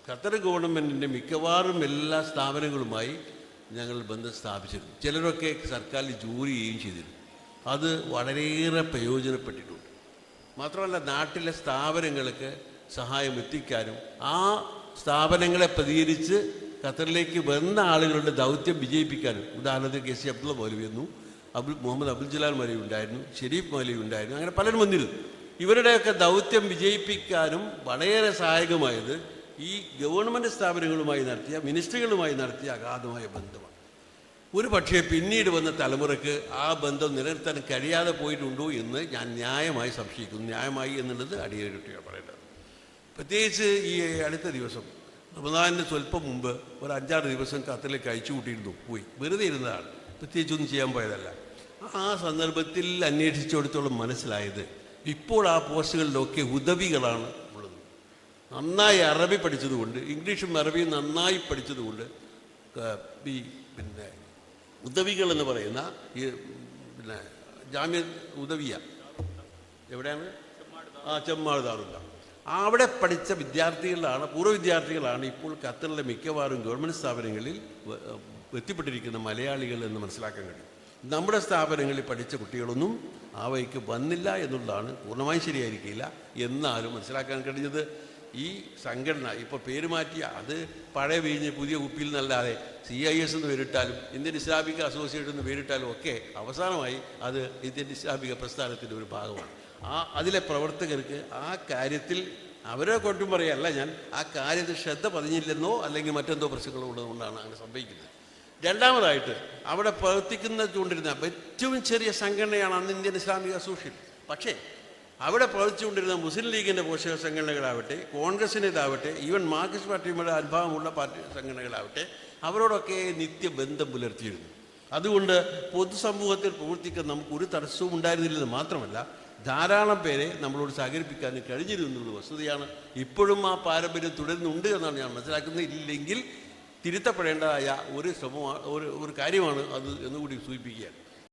Qatar ഗവൺമെൻറ്റിൻ്റെ മിക്കവാറും എല്ലാ സ്ഥാപനങ്ങളുമായി ഞങ്ങൾ ബന്ധം സ്ഥാപിച്ചിരുന്നു. ചിലരൊക്കെ സർക്കാരിൽ ജോലി ചെയ്യുകയും ചെയ്തിരുന്നു. അത് വളരെയേറെ പ്രയോജനപ്പെട്ടിട്ടുണ്ട്. മാത്രമല്ല, നാട്ടിലെ സ്ഥാപനങ്ങൾക്ക് സഹായം എത്തിക്കാനും ആ സ്ഥാപനങ്ങളെ പ്രതികരിച്ച് ഖത്തറിലേക്ക് വന്ന ആളുകളുടെ ദൗത്യം വിജയിപ്പിക്കാനും, ഉദാഹരണത്തിന് കെ സി അബ്ദുള്ള മൗലവി വന്നു, മുഹമ്മദ് അബ്ദുൽ ജലാൽ മൗലവി ഉണ്ടായിരുന്നു, ഷെരീഫ് മൗലവി ഉണ്ടായിരുന്നു, അങ്ങനെ പലരും വന്നിരുന്നു. ഇവരുടെയൊക്കെ ദൗത്യം വിജയിപ്പിക്കാനും വളരെ സഹായകമായത് ഈ ഗവൺമെൻറ് സ്ഥാപനങ്ങളുമായി നടത്തിയ, മിനിസ്ട്രികളുമായി നടത്തിയ അഗാധമായ ബന്ധമാണ്. ഒരു പക്ഷേ പിന്നീട് വന്ന തലമുറയ്ക്ക് ആ ബന്ധം നിലനിർത്താൻ കഴിയാതെ പോയിട്ടുണ്ടോ എന്ന് ഞാൻ ന്യായമായി സംശയിക്കുന്നു. ന്യായമായി എന്നുള്ളത് അടിയേറിയാണ് പറയേണ്ടത്. പ്രത്യേകിച്ച് ഈ അടുത്ത ദിവസം റമദാനിന് സ്വല്പം മുമ്പ് ഒരു 5-6 ദിവസം ഖത്തറിലേക്ക് അയച്ചു കൂട്ടിയിരുന്നു, പോയി വെറുതെ ഇരുന്നതാണ്, പ്രത്യേകിച്ചൊന്നും ചെയ്യാൻ പോയതല്ല. ആ സന്ദർഭത്തിൽ അന്വേഷിച്ചിടത്തോളം മനസ്സിലായത് ഇപ്പോൾ ആ പോസ്റ്റുകളിലൊക്കെ ഉദവികളാണ് ഉള്ളത്. നന്നായി അറബി പഠിച്ചതുകൊണ്ട്, ഇംഗ്ലീഷും അറബിയും നന്നായി പഠിച്ചതുകൊണ്ട് ഈ ഉദവികൾ എന്ന് പറയുന്ന ഈ ജാമ്യ ഉദവിയ എവിടെയാണ്? ചെമ്മാട് ദാറുല്ല. അവിടെ പഠിച്ച വിദ്യാർത്ഥികളാണ്, പൂർവ്വ വിദ്യാർത്ഥികളാണ് ഇപ്പോൾ ഖത്തറിലെ മിക്കവാറും ഗവൺമെൻറ് സ്ഥാപനങ്ങളിൽ എത്തിപ്പെട്ടിരിക്കുന്ന മലയാളികൾ എന്ന് മനസ്സിലാക്കാൻ കഴിയും. നമ്മുടെ സ്ഥാപനങ്ങളിൽ പഠിച്ച കുട്ടികളൊന്നും ആ വഴിക്ക് വന്നില്ല എന്നുള്ളതാണ്. പൂർണ്ണമായും ശരിയായിരിക്കില്ല, എന്നാലും മനസ്സിലാക്കാൻ കഴിഞ്ഞത് ഈ സംഘടന ഇപ്പോൾ പേര് മാറ്റിയ, അത് പഴയ വീഞ്ഞ് പുതിയ കുപ്പിയിൽ നല്ലാതെ CIS എന്ന് പേരിട്ടാലും ഇന്ത്യൻ ഇസ്ലാമിക അസോസിയേഷൻ എന്ന് പേരിട്ടാലും ഒക്കെ അവസാനമായി അത് ഇന്ത്യൻ ഇസ്ലാമിക പ്രസ്ഥാനത്തിൻ്റെ ഒരു ഭാഗമാണ്. അതിലെ പ്രവർത്തകർക്ക് ആ കാര്യത്തിൽ അവരെ കൊണ്ടും പറയല്ല ഞാൻ, ആ കാര്യത്തിൽ ശ്രദ്ധ പതിഞ്ഞില്ലെന്നോ അല്ലെങ്കിൽ മറ്റെന്തോ പ്രശ്നങ്ങളോ ഉള്ളതുകൊണ്ടാണ് അങ്ങനെ സംഭവിക്കുന്നത്. രണ്ടാമതായിട്ട്, അവിടെ പ്രവർത്തിക്കൊണ്ടിരുന്ന ഏറ്റവും ചെറിയ സംഘടനയാണ് അന്ന് ഇന്ത്യൻ ഇസ്ലാമിക അസോസിയേഷൻ. പക്ഷേ അവിടെ പ്രവർത്തിച്ചുകൊണ്ടിരുന്ന മുസ്ലിം ലീഗിൻ്റെ പോഷക സംഘടനകളാവട്ടെ, കോൺഗ്രസിൻ്റേതാവട്ടെ, ഈവൻ മാർക്സിസ്റ്റ് പാർട്ടിയുടെ അനുഭാവമുള്ള പാർട്ടി സംഘടനകളാവട്ടെ, അവരോടൊക്കെ നിത്യബന്ധം പുലർത്തിയിരുന്നു. അതുകൊണ്ട് പൊതുസമൂഹത്തിൽ പ്രവർത്തിക്കാൻ നമുക്കൊരു തടസ്സവും ഉണ്ടായിരുന്നില്ലെന്ന് മാത്രമല്ല, ധാരാളം പേരെ നമ്മളോട് സഹകരിപ്പിക്കാൻ കഴിഞ്ഞിരുന്നു എന്നുള്ള വസ്തുതയാണ്. ഇപ്പോഴും ആ പാരമ്പര്യം തുടരുന്നുണ്ട് എന്നാണ് ഞാൻ മനസ്സിലാക്കുന്നത്. ഇല്ലെങ്കിൽ തിരുത്തപ്പെടേണ്ടതായ ഒരു കാര്യമാണ് അത് എന്നുകൂടി സൂചിപ്പിക്കുകയാണ്.